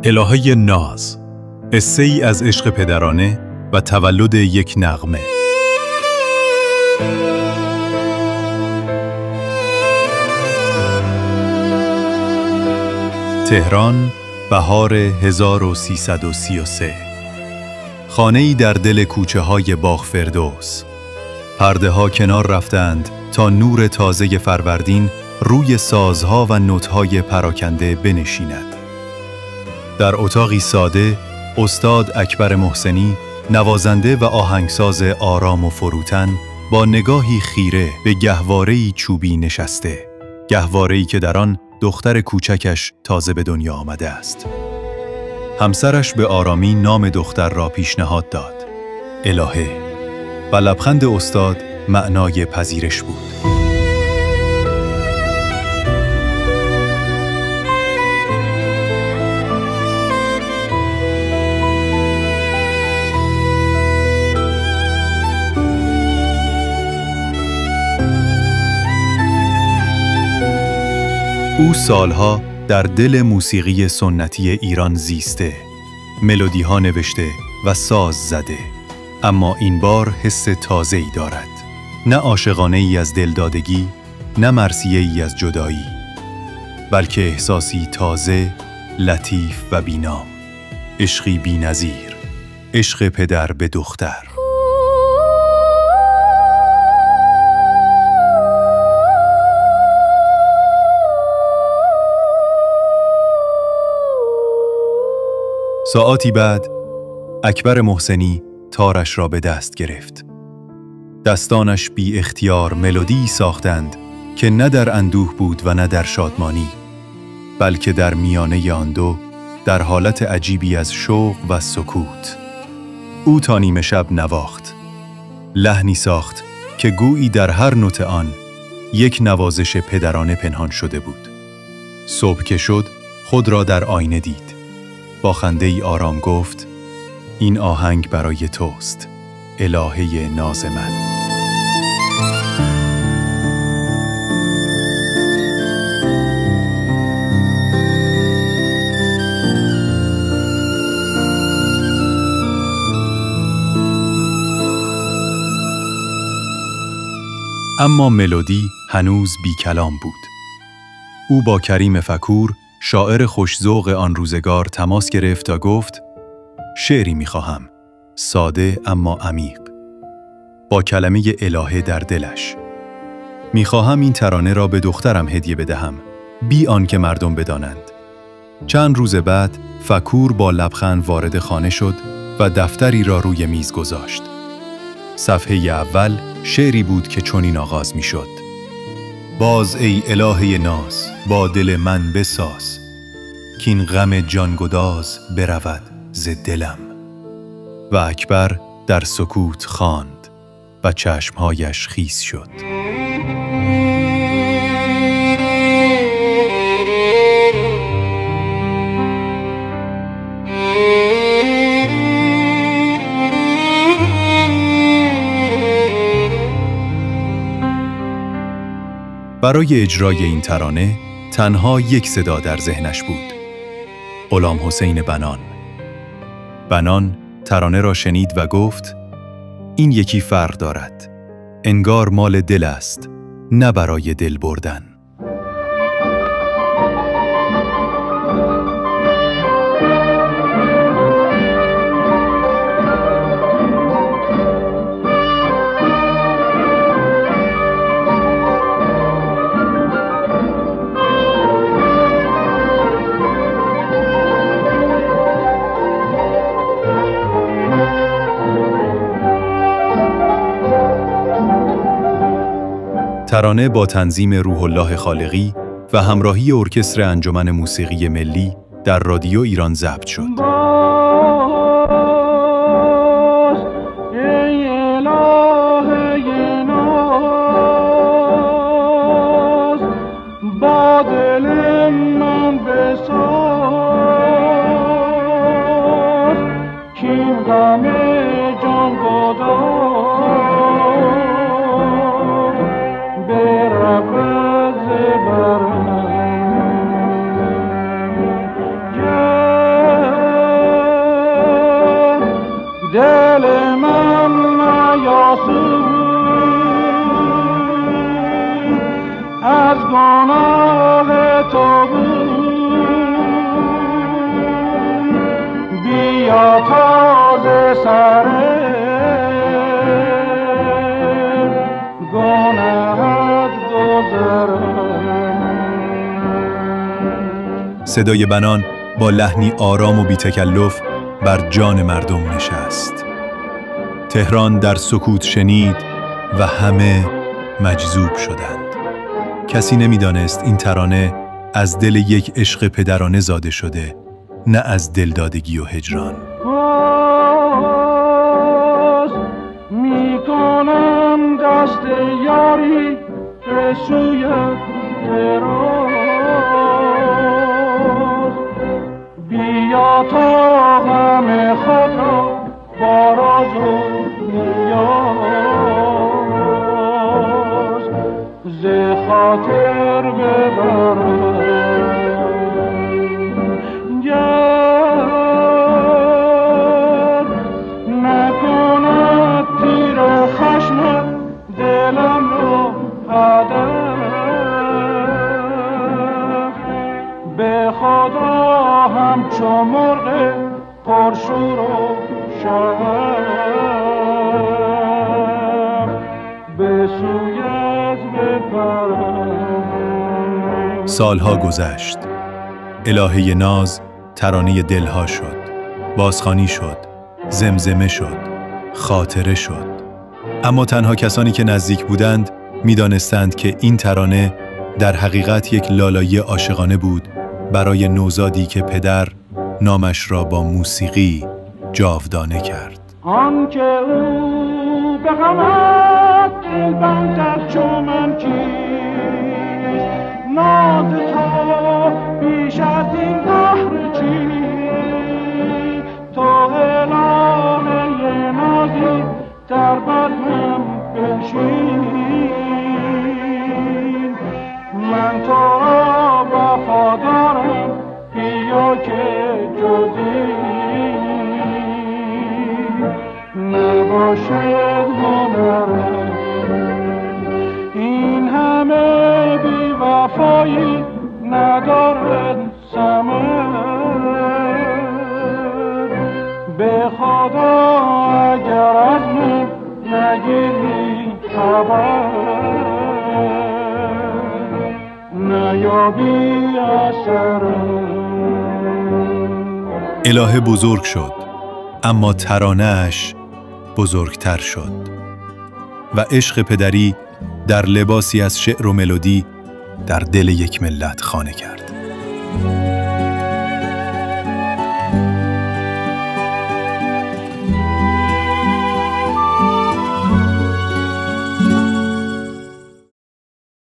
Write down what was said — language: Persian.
الهه ناز، قصه ای از عشق پدرانه و تولد یک نغمه. تهران، بهار 1333. خانه‌ای در دل کوچه های باغ فردوس. پرده ها کنار رفتند تا نور تازه فروردین روی سازها و نوت‌های پراکنده بنشیند. در اتاقی ساده، استاد اکبر محسنی، نوازنده و آهنگساز آرام و فروتن، با نگاهی خیره به گهواره‌ای چوبی نشسته، گهواره‌ای که در آن دختر کوچکش تازه به دنیا آمده است. همسرش به آرامی نام دختر را پیشنهاد داد، الهه، و لبخند استاد معنای پذیرش بود. او سالها در دل موسیقی سنتی ایران زیسته، ملودی‌ها نوشته و ساز زده، اما این بار حس تازه‌ای دارد، نه عاشقانه‌ای از دلدادگی، نه مرثیه‌ای از جدایی، بلکه احساسی تازه، لطیف و بی‌نام، عشقی بی‌نظیر، عشق پدر به دختر. ساعاتی بعد، اکبر محسنی تارش را به دست گرفت. دستانش بی اختیار ملودی ساختند که نه در اندوه بود و نه در شادمانی، بلکه در میانه آن دو، در حالت عجیبی از شوق و سکوت. او تا نیمه شب نواخت. لحنی ساخت که گویی در هر نوت آن یک نوازش پدرانه پنهان شده بود. صبح که شد، خود را در آینه دید. با خنده‌ای آرام گفت: این آهنگ برای توست، الهه ناز من. اما ملودی هنوز بی کلام بود. او با کریم فکور، شاعر خوش‌ذوق آن روزگار، تماس گرفت تا گفت: شعری می‌خواهم، ساده اما عمیق، با کلمه الهه در دلش. می‌خواهم این ترانه را به دخترم هدیه بدهم، بی آنکه مردم بدانند. چند روز بعد، فکور با لبخند وارد خانه شد و دفتری را روی میز گذاشت. صفحه اول شعری بود که چنین آغاز می‌شد: باز ای الهه ناز، با دل من بساز، کین غم جانگداز برود ز دلم. و اکبر در سکوت خواند و چشمهایش خیس شد. برای اجرای این ترانه تنها یک صدا در ذهنش بود: غلام حسین بنان. بنان ترانه را شنید و گفت: این یکی فرق دارد، انگار مال دل است، نه برای دل بردن. ترانه با تنظیم روح الله خالقی و همراهی ارکستر انجمن موسیقی ملی در رادیو ایران ضبط شد. Yeah. دل من نیاسود از گناه تو بود، بیا تازه سر گناهت گذرم. صدای بنان با لحنی آرام و بی تکلف بر جان مردم نشست. تهران در سکوت شنید و همه مجذوب شدند. کسی نمی‌دانست این ترانه از دل یک عشق پدرانه زاده شده، نه از دلدادگی و هجران. میکنم دست یاری به سویت دراز، بیا تا غم خود را با راز و نیاز ز خاطر ببرم. گر نکند تیر خشم دلم را هدف، به خدا همچو مرغ پرشور و شغف به سویت بپرم. سالها گذشت. الهه ناز ترانه دلها شد، بازخوانی شد، زمزمه شد، خاطره شد. اما تنها کسانی که نزدیک بودند می‌دانستند که این ترانه در حقیقت یک لالایی عاشقانه بود برای نوزادی که پدر نامش را با موسیقی جاودانه کرد. آنکه او به غمت دل بندد چو من کیست، ناز تو بیش از این دهر چیست، تو الهه نازی در بزمم بنشین، من تو را وفادارم بیا که جزی نباشد هنرم. این همه بی وفایی ندارد ثمر، به خدا اگر از من نگیری خبر نیابی اثرم. الهه بزرگ شد، اما ترانه‌اش بزرگتر شد و عشق پدری در لباسی از شعر و ملودی در دل یک ملت خانه کرد.